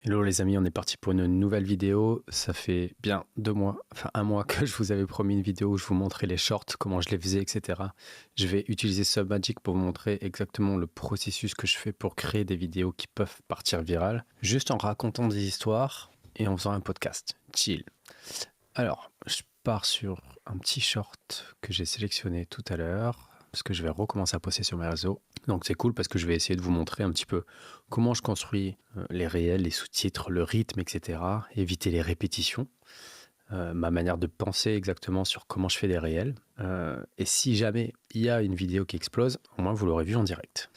Hello les amis, on est parti pour une nouvelle vidéo. Ça fait bien 2 mois, enfin 1 mois que je vous avais promis une vidéo où je vous montrais les shorts, comment je les faisais, etc. Je vais utiliser Submagic pour vous montrer exactement le processus que je fais pour créer des vidéos qui peuvent partir virales, juste en racontant des histoires et en faisant un podcast. Chill. Alors, je pars sur un petit short que j'ai sélectionné tout à l'heure, parce que je vais recommencer à poster sur mes réseaux. Donc c'est cool parce que je vais essayer de vous montrer un petit peu comment je construis les réels, les sous-titres, le rythme, etc. Éviter les répétitions, ma manière de penser exactement sur comment je fais des réels. Et si jamais il y a une vidéo qui explose, au moins vous l'aurez vu en direct.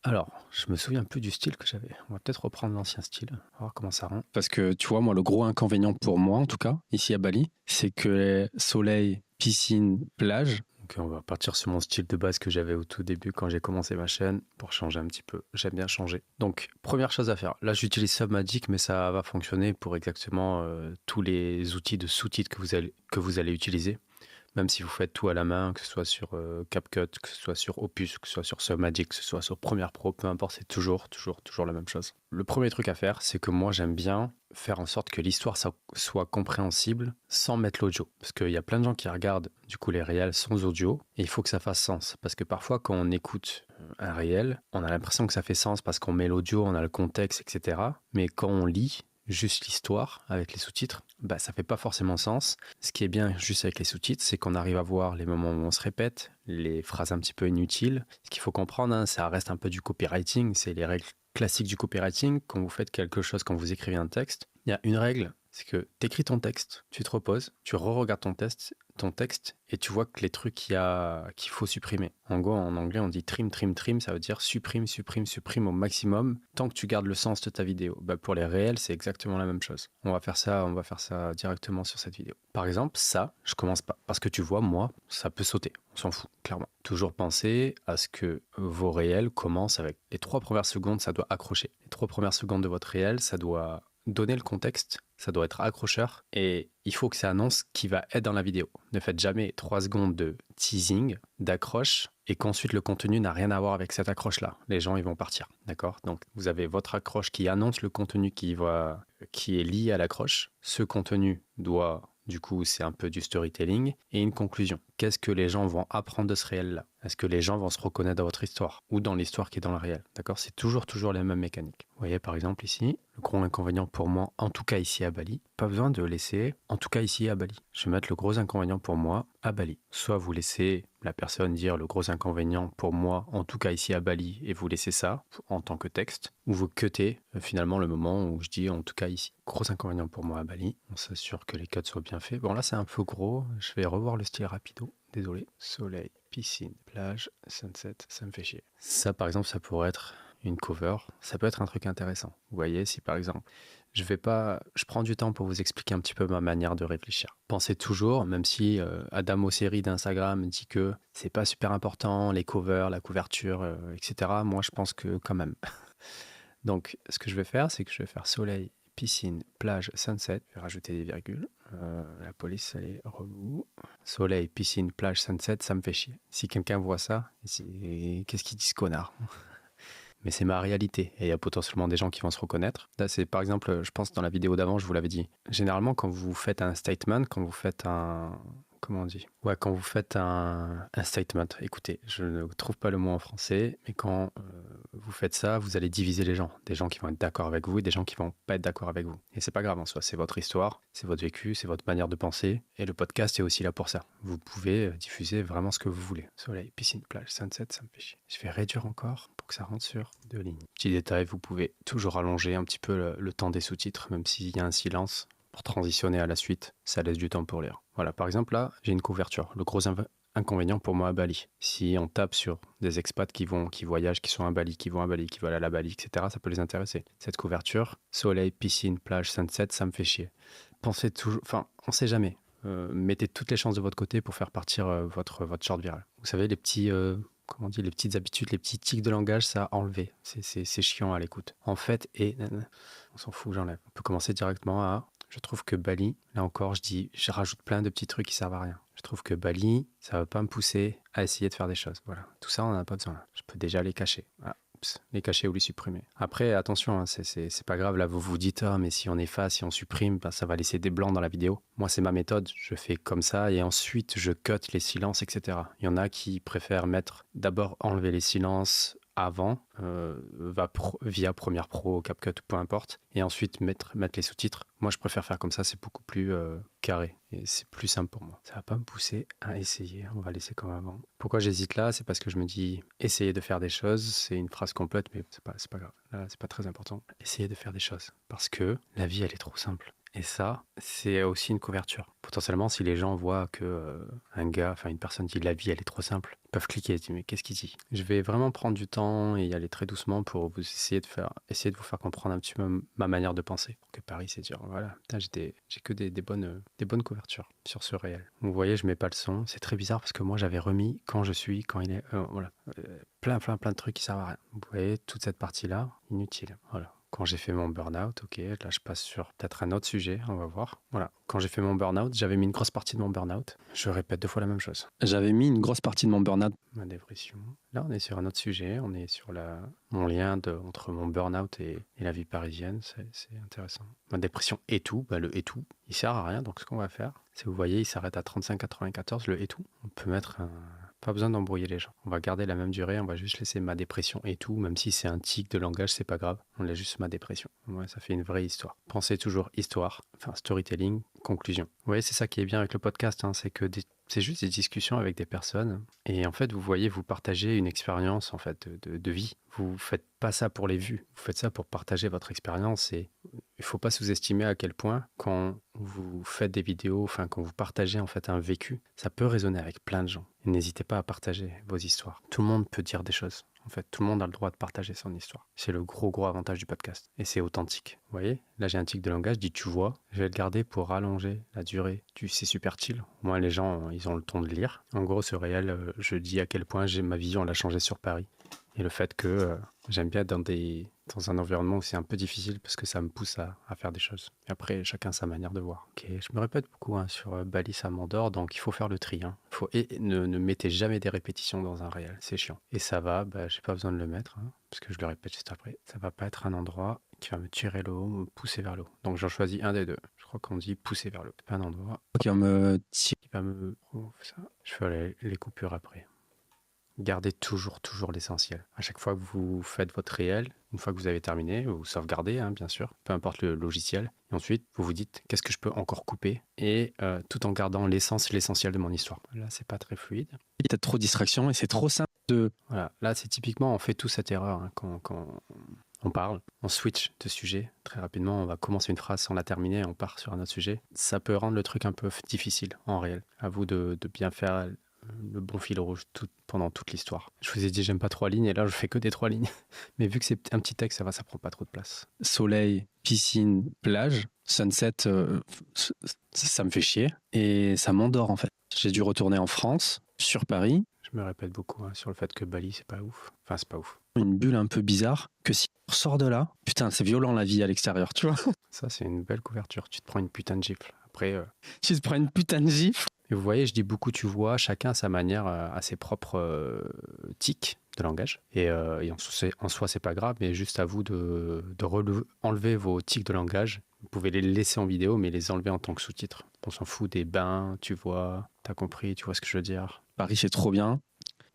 Alors, je me souviens plus du style que j'avais. On va peut-être reprendre l'ancien style, on va voir comment ça rend. Parce que tu vois, moi, le gros inconvénient pour moi, en tout cas, ici à Bali, c'est que soleil, piscine, plage. Donc on va partir sur mon style de base que j'avais au tout début quand j'ai commencé ma chaîne pour changer un petit peu. J'aime bien changer. Donc, première chose à faire. Là, j'utilise Submagic, mais ça va fonctionner pour exactement tous les outils de sous-titres que vous allez utiliser. Même si vous faites tout à la main, que ce soit sur CapCut, que ce soit sur Opus, que ce soit sur Submagic, que ce soit sur Premiere Pro, peu importe, c'est toujours la même chose. Le premier truc à faire, c'est que moi j'aime bien faire en sorte que l'histoire soit compréhensible sans mettre l'audio. Parce qu'il y a plein de gens qui regardent du coup les réels sans audio et il faut que ça fasse sens. Parce que parfois quand on écoute un réel, on a l'impression que ça fait sens parce qu'on met l'audio, on a le contexte, etc. Mais quand on lit juste l'histoire avec les sous-titres, bah ça fait pas forcément sens. Ce qui est bien juste avec les sous-titres, c'est qu'on arrive à voir les moments où on se répète, les phrases un petit peu inutiles. Ce qu'il faut comprendre, hein, ça reste un peu du copywriting, c'est les règles classiques du copywriting. Quand vous faites quelque chose, quand vous écrivez un texte, il y a une règle, c'est que tu écris ton texte, tu te reposes, tu re-regardes ton texte et tu vois que les trucs qu'il faut supprimer. En gros, en anglais, on dit trim, ça veut dire supprime au maximum tant que tu gardes le sens de ta vidéo. Bah, pour les réels, c'est exactement la même chose. On va faire ça directement sur cette vidéo. Par exemple, ça, je commence pas. Parce que tu vois, moi, ça peut sauter. On s'en fout, clairement. Toujours penser à ce que vos réels commencent avec les 3 premières secondes, ça doit accrocher. Les 3 premières secondes de votre réel, ça doit donner le contexte, ça doit être accrocheur et il faut que ça annonce qui va être dans la vidéo. Ne faites jamais 3 secondes de teasing, d'accroche et qu'ensuite le contenu n'a rien à voir avec cette accroche-là. Les gens, ils vont partir, d'accord? Donc, vous avez votre accroche qui annonce le contenu qui est lié à l'accroche. Ce contenu doit, du coup, c'est un peu du storytelling et une conclusion. Qu'est-ce que les gens vont apprendre de ce réel-là? Est-ce que les gens vont se reconnaître dans votre histoire ou dans l'histoire qui est dans le réel? D'accord? C'est toujours les mêmes mécaniques. Vous voyez, par exemple, ici, le gros inconvénient pour moi, en tout cas ici à Bali, pas besoin de laisser, en tout cas ici à Bali. Je vais mettre le gros inconvénient pour moi à Bali. Soit vous laissez la personne dire le gros inconvénient pour moi, en tout cas ici à Bali, et vous laissez ça en tant que texte, ou vous cuttez finalement le moment où je dis en tout cas ici. Gros inconvénient pour moi à Bali. On s'assure que les cuts soient bien faits. Bon là c'est un peu gros, je vais revoir le style rapido. Désolé. Soleil, piscine, plage, sunset, ça me fait chier. Ça par exemple ça pourrait être une cover, ça peut être un truc intéressant. Vous voyez, si par exemple, je prends du temps pour vous expliquer un petit peu ma manière de réfléchir. Pensez toujours, même si Adam Mosseri d'Instagram dit que c'est pas super important, les covers, la couverture, etc. Moi, je pense que quand même. Donc, ce que je vais faire, c'est que je vais faire soleil, piscine, plage, sunset. Je vais rajouter des virgules. La police, elle est relou. Soleil, piscine, plage, sunset, ça me fait chier. Si quelqu'un voit ça, qu'est-ce qu'il dit ce connard? Mais c'est ma réalité et il y a potentiellement des gens qui vont se reconnaître. Là, c'est par exemple, je pense dans la vidéo d'avant, je vous l'avais dit. Généralement, quand vous faites un statement, quand vous faites un... Comment on dit? Ouais, quand vous faites un statement, écoutez, je ne trouve pas le mot en français, mais quand vous faites ça, vous allez diviser les gens. Des gens qui vont être d'accord avec vous et des gens qui vont pas être d'accord avec vous. Et c'est pas grave en soi, c'est votre histoire, c'est votre vécu, c'est votre manière de penser. Et le podcast est aussi là pour ça. Vous pouvez diffuser vraiment ce que vous voulez. Soleil, piscine, plage, sunset, ça me fait chier. Je vais réduire encore pour que ça rentre sur 2 lignes. Petit détail, vous pouvez toujours allonger un petit peu le temps des sous-titres, même s'il y a un silence. Pour transitionner à la suite, ça laisse du temps pour lire. Voilà, par exemple là, j'ai une couverture. Le gros inconvénient pour moi à Bali. Si on tape sur des expats qui voyagent, qui sont à Bali, qui vont à Bali, qui veulent aller à Bali, etc., ça peut les intéresser. Cette couverture, soleil, piscine, plage, sunset, ça me fait chier. Pensez toujours, enfin, on sait jamais. Mettez toutes les chances de votre côté pour faire partir votre short viral. Vous savez, les petits... comment on dit, les petites habitudes, les petits tics de langage, ça a enlevé. C'est chiant à l'écoute. En fait, on s'en fout, j'enlève. On peut commencer directement à... Je trouve que Bali, là encore, je rajoute plein de petits trucs qui servent à rien. Je trouve que Bali, ça va pas me pousser à essayer de faire des choses. Voilà. Tout ça, on n'en a pas besoin. Je peux déjà les cacher. Voilà. les cacher ou les supprimer. Après, attention, hein, c'est pas grave. Là, vous vous dites, ah, mais si on efface, si on supprime, ben, ça va laisser des blancs dans la vidéo. Moi, c'est ma méthode. Je fais comme ça et ensuite, je cut les silences, etc. Il y en a qui préfèrent d'abord enlever les silences avant, via Premiere Pro, CapCut, peu importe, et ensuite mettre les sous-titres. Moi, je préfère faire comme ça, c'est beaucoup plus carré, et c'est plus simple pour moi. Ça va pas me pousser à essayer, on va laisser comme avant. Pourquoi j'hésite là? C'est parce que je me dis, essayer de faire des choses, c'est une phrase complète, mais c'est pas grave, là, c'est pas très important. Essayer de faire des choses, parce que la vie, elle est trop simple. Et ça, c'est aussi une couverture. Potentiellement, si les gens voient que une personne dit la vie, elle est trop simple, ils peuvent cliquer et dire mais qu'est-ce qu'il dit? Je vais vraiment prendre du temps et y aller très doucement pour vous essayer de vous faire comprendre un petit peu ma manière de penser. Pour que Paris, c'est dire voilà, putain, j'ai que des bonnes couvertures sur ce réel. Vous voyez, je mets pas le son. C'est très bizarre parce que moi, j'avais remis quand il est, voilà, plein de trucs qui servent à rien. Vous voyez, toute cette partie-là, inutile. Voilà. Quand j'ai fait mon burn-out, ok, là je passe sur peut-être un autre sujet, on va voir. Voilà, quand j'ai fait mon burn-out, j'avais mis une grosse partie de mon burn-out. Je répète 2 fois la même chose. J'avais mis une grosse partie de mon burn-out. Ma dépression. Là, on est sur un autre sujet, on est sur mon lien entre mon burn-out et la vie parisienne, c'est intéressant. Ma dépression et tout, le et tout, il sert à rien, donc ce qu'on va faire, c'est vous voyez, il s'arrête à 35,94, le et tout. On peut mettre pas besoin d'embrouiller les gens. On va garder la même durée, on va juste laisser ma dépression et tout, même si c'est un tic de langage, c'est pas grave. On laisse juste ma dépression. Ouais, ça fait une vraie histoire. Pensez toujours histoire, storytelling, conclusion. Vous voyez, c'est ça qui est bien avec le podcast, hein, c'est que c'est juste des discussions avec des personnes. Et en fait, vous voyez, vous partagez une expérience en fait de vie. Vous faites pas ça pour les vues. Vous faites ça pour partager votre expérience. Et il faut pas sous-estimer à quel point quand vous faites des vidéos, quand vous partagez en fait un vécu, ça peut résonner avec plein de gens. Et n'hésitez pas à partager vos histoires. Tout le monde peut dire des choses. En fait, tout le monde a le droit de partager son histoire. C'est le gros avantage du podcast. Et c'est authentique. Vous voyez, là j'ai un tic de langage, je dis tu vois. Je vais le garder pour rallonger la durée. C'est super chill. Au moins les gens, ils ont le temps de lire. En gros, ce réel, je dis à quel point ma vision elle a changé sur Paris. Et le fait que j'aime bien être dans un environnement où c'est un peu difficile parce que ça me pousse à faire des choses. Et après, chacun sa manière de voir. Ok, je me répète beaucoup sur Bali, ça m'endort, donc il faut faire le tri. Hein. Ne mettez jamais des répétitions dans un réel, c'est chiant. Et ça va, j'ai pas besoin de le mettre, hein, parce que je le répète juste après. Ça va pas être un endroit qui va me tirer le haut, me pousser vers le haut. Donc j'en choisis un des deux. Je crois qu'on dit pousser vers le haut. C'est pas un endroit qui va me tirer, qui va me... Oh, ça. Je fais les coupures après. Gardez toujours l'essentiel. À chaque fois que vous faites votre réel, une fois que vous avez terminé, vous sauvegardez, hein, bien sûr, peu importe le logiciel. Et ensuite, vous vous dites, qu'est-ce que je peux encore couper? Et tout en gardant l'essentiel de mon histoire. Là, c'est pas très fluide. Il y a trop de distractions et c'est trop simple de... Voilà, là, c'est typiquement, on fait tous cette erreur hein, quand on parle, on switch de sujet. Très rapidement, on va commencer une phrase sans la terminer et on part sur un autre sujet. Ça peut rendre le truc un peu difficile en réel. À vous de bien faire le bon fil rouge pendant toute l'histoire. Je vous ai dit j'aime pas 3 lignes et là je fais que des 3 lignes. Mais vu que c'est un petit texte, ça prend pas trop de place. Soleil, piscine, plage, sunset, ça me fait chier et ça m'endort en fait. J'ai dû retourner en France, sur Paris. Je me répète beaucoup sur le fait que Bali c'est pas ouf. Enfin c'est pas ouf. Une bulle un peu bizarre que si on sort de là, putain c'est violent la vie à l'extérieur, tu vois. Ça c'est une belle couverture, tu te prends une putain de gifle. Après, tu te prends une putain de gifle. Et vous voyez, je dis beaucoup tu vois, chacun à sa manière, à ses propres tics de langage. Et en soi, c'est pas grave, mais juste à vous de enlever vos tics de langage. Vous pouvez les laisser en vidéo, mais les enlever en tant que sous-titres. On s'en fout des bains, tu vois, t'as compris, tu vois ce que je veux dire. Paris, c'est trop bien,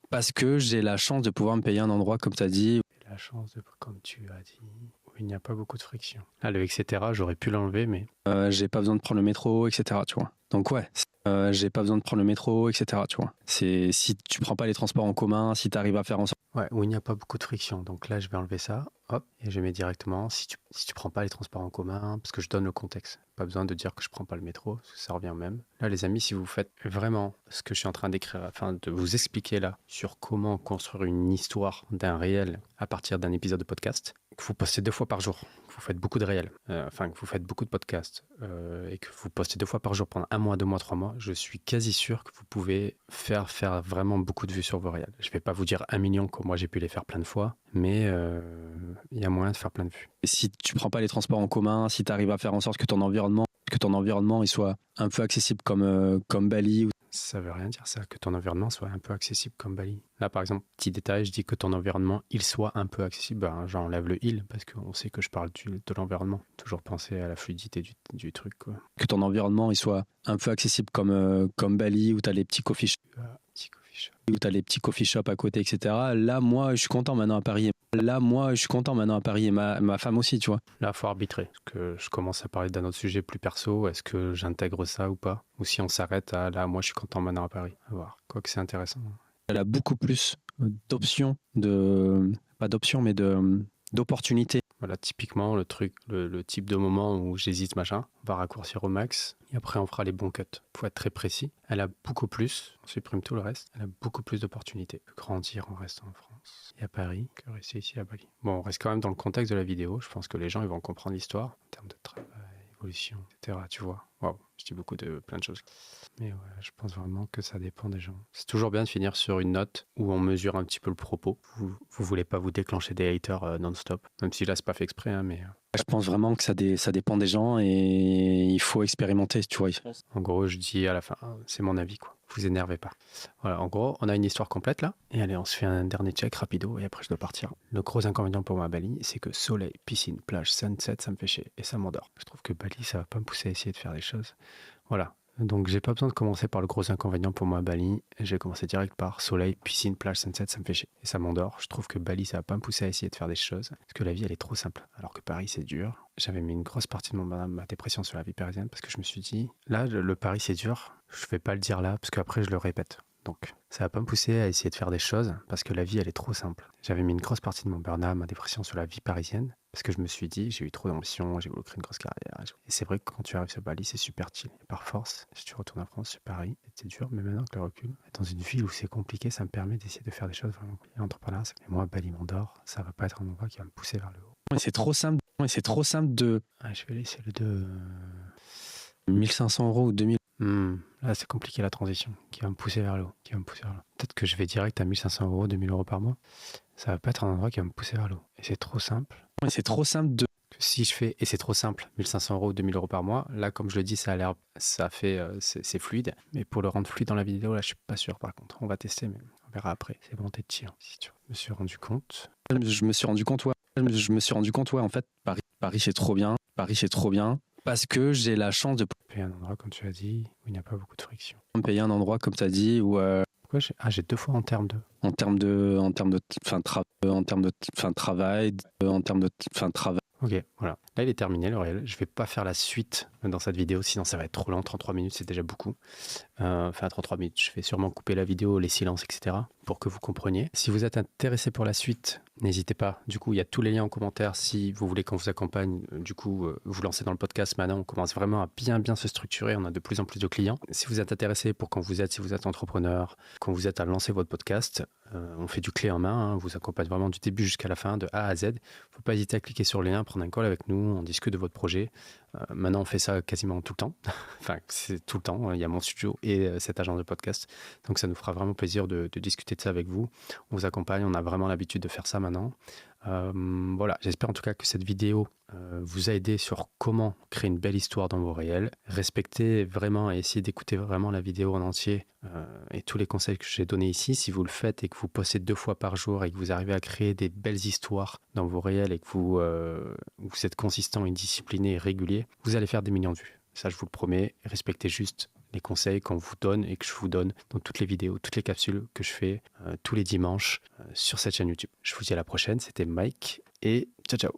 parce que j'ai la chance de pouvoir me payer un endroit, comme tu as dit. La chance, comme tu as dit, où il n'y a pas beaucoup de friction. Là, le etc., j'aurais pu l'enlever, mais... j'ai pas besoin de prendre le métro, etc., tu vois. Donc ouais, j'ai pas besoin de prendre le métro, etc., tu vois. C'est si tu prends pas les transports en commun, si tu arrives à faire en sorte... Ouais, où il n'y a pas beaucoup de friction. Donc là, je vais enlever ça, hop, et je mets directement, si tu prends pas les transports en commun, parce que je donne le contexte. Pas besoin de dire que je prends pas le métro, parce que ça revient au même. Là, les amis, si vous faites vraiment ce que je suis en train d'écrire, afin de vous expliquer là, sur comment construire une histoire d'un réel à partir d'un épisode de podcast, que vous postez 2 fois par jour, que vous faites beaucoup de réels, que vous faites beaucoup de podcasts, et que vous postez 2 fois par jour pendant 1 mois, 2 mois, 3 mois, je suis quasi sûr que vous pouvez faire vraiment beaucoup de vues sur vos réels. Je vais pas vous dire 1 million comme moi j'ai pu les faire plein de fois, mais il y a moyen de faire plein de vues. Et si tu prends pas les transports en commun, si tu arrives à faire en sorte que ton environnement il soit un peu accessible comme Bali, ça veut rien dire ça, que ton environnement soit un peu accessible comme Bali. Là, par exemple, petit détail, je dis que ton environnement, il soit un peu accessible. Ben, j'enlève le il parce qu'on sait que je parle de l'environnement. Toujours penser à la fluidité du truc, quoi. Que ton environnement, il soit un peu accessible comme Bali, où tu as les petits coffee shops. Où tu as les petits coffee shops à côté, etc. Là, moi, je suis content maintenant à Paris. Et ma femme aussi, tu vois. Là, il faut arbitrer. Est-ce que je commence à parler d'un autre sujet plus perso? Est-ce que j'intègre ça ou pas? Ou si on s'arrête à là, moi, je suis content maintenant à Paris. À voir. Quoique c'est intéressant. Elle a beaucoup plus d'options, pas d'options, mais d'opportunités. Voilà, typiquement, le type de moment où j'hésite, machin, on va raccourcir au max, et après on fera les bons cuts. Faut être très précis. Elle a beaucoup plus, on supprime tout le reste, elle a beaucoup plus d'opportunités de grandir en restant en France et à Paris que rester ici à Bali. Bon, on reste quand même dans le contexte de la vidéo, je pense que les gens ils vont comprendre l'histoire en termes de travail, évolution, etc. Tu vois, waouh, je dis beaucoup de plein de choses. Mais ouais, je pense vraiment que ça dépend des gens. C'est toujours bien de finir sur une note où on mesure un petit peu le propos. Vous voulez pas vous déclencher des haters non-stop, même si là c'est pas fait exprès, hein, mais je pense vraiment que ça dépend des gens et il faut expérimenter, tu vois. En gros, je dis à la fin, c'est mon avis, quoi. Vous énervez pas. Voilà, en gros, on a une histoire complète là. Et allez, on se fait un dernier check rapido et après je dois partir. Le gros inconvénient pour moi à Bali, c'est que soleil, piscine, plage, sunset, ça me fait chier et ça m'endort. Je trouve que Bali, ça va pas me pousser à essayer de faire des choses. Voilà. Donc j'ai pas besoin de commencer par le gros inconvénient pour moi à Bali. J'ai commencé direct par soleil, piscine, plage, sunset, ça me fait chier. Et ça m'endort. Je trouve que Bali, ça va pas me pousser à essayer de faire des choses. Parce que la vie, elle est trop simple. Alors que Paris, c'est dur. J'avais mis une grosse partie de ma dépression sur la vie parisienne parce que je me suis dit, là, le Paris, c'est dur. Je vais pas le dire là parce qu'après, je le répète. Donc, ça va pas me pousser à essayer de faire des choses parce que la vie, elle est trop simple. J'avais mis une grosse partie de mon burn-out, ma dépression sur la vie parisienne parce que je me suis dit, j'ai eu trop d'ambition, j'ai voulu créer une grosse carrière. Et c'est vrai que quand tu arrives sur Bali, c'est super chill. Et par force, si tu retournes en France, sur Paris, c'est dur, mais maintenant que le recul, être dans une ville où c'est compliqué, ça me permet d'essayer de faire des choses vraiment compliquées. L'entrepreneuriat, c'est que moi, Bali m'endort, ça va pas être un endroit qui va me pousser vers le haut. Et c'est trop simple, de... Ah, je vais laisser le de 1500 € ou 2000. Là, c'est compliqué la transition, qui va me pousser vers le haut, Peut-être que je vais direct à 1500 €, 2000 € par mois. Ça va pas être un endroit qui va me pousser vers le haut. Et c'est trop simple. Que si je fais, et c'est trop simple, 1500 €, 2000 € par mois, là, comme je le dis, c'est fluide. Mais pour le rendre fluide dans la vidéo, là, je suis pas sûr par contre. On va tester, mais on verra après. C'est bon, t'es de tir. Si tu veux. Je me suis rendu compte, ouais, en fait, Paris, c'est trop bien. Parce que j'ai la chance de payer un endroit, comme tu as dit, où il n'y a pas beaucoup de friction. Payer un endroit, comme tu as dit, où... Pourquoi j'ai 2 fois en termes de travail. Ok, voilà. Là, il est terminé, le réel. Je vais pas faire la suite dans cette vidéo, sinon ça va être trop lent. 33 minutes, c'est déjà beaucoup. 33 minutes. Je vais sûrement couper la vidéo, les silences, etc. pour que vous compreniez. Si vous êtes intéressé pour la suite, n'hésitez pas. Du coup, il y a tous les liens en commentaire si vous voulez qu'on vous accompagne. Du coup, vous lancez dans le podcast. Maintenant, on commence vraiment à bien se structurer. On a de plus en plus de clients. Si vous êtes intéressé pour si vous êtes entrepreneur, quand vous êtes à lancer votre podcast, on fait du clé en main. On vous accompagne vraiment du début jusqu'à la fin, de A à Z. Faut pas hésiter à cliquer sur le lien, prendre un call avec nous, on discute de votre projet. Maintenant, on fait ça quasiment tout le temps. Enfin, c'est tout le temps. Il y a mon studio et cette agence de podcast. Donc, ça nous fera vraiment plaisir de discuter de ça avec vous. On vous accompagne. On a vraiment l'habitude de faire ça maintenant. Voilà, j'espère en tout cas que cette vidéo vous a aidé sur comment créer une belle histoire dans vos réels. Respectez vraiment et essayez d'écouter vraiment la vidéo en entier et tous les conseils que j'ai donnés ici. Si vous le faites et que vous postez 2 fois par jour et que vous arrivez à créer des belles histoires dans vos réels et que vous êtes consistant et discipliné et régulier, vous allez faire des millions de vues. Ça, je vous le promets. Respectez juste les conseils qu'on vous donne et que je vous donne dans toutes les vidéos, toutes les capsules que je fais tous les dimanches sur cette chaîne YouTube. Je vous dis à la prochaine. C'était Mike et ciao ciao.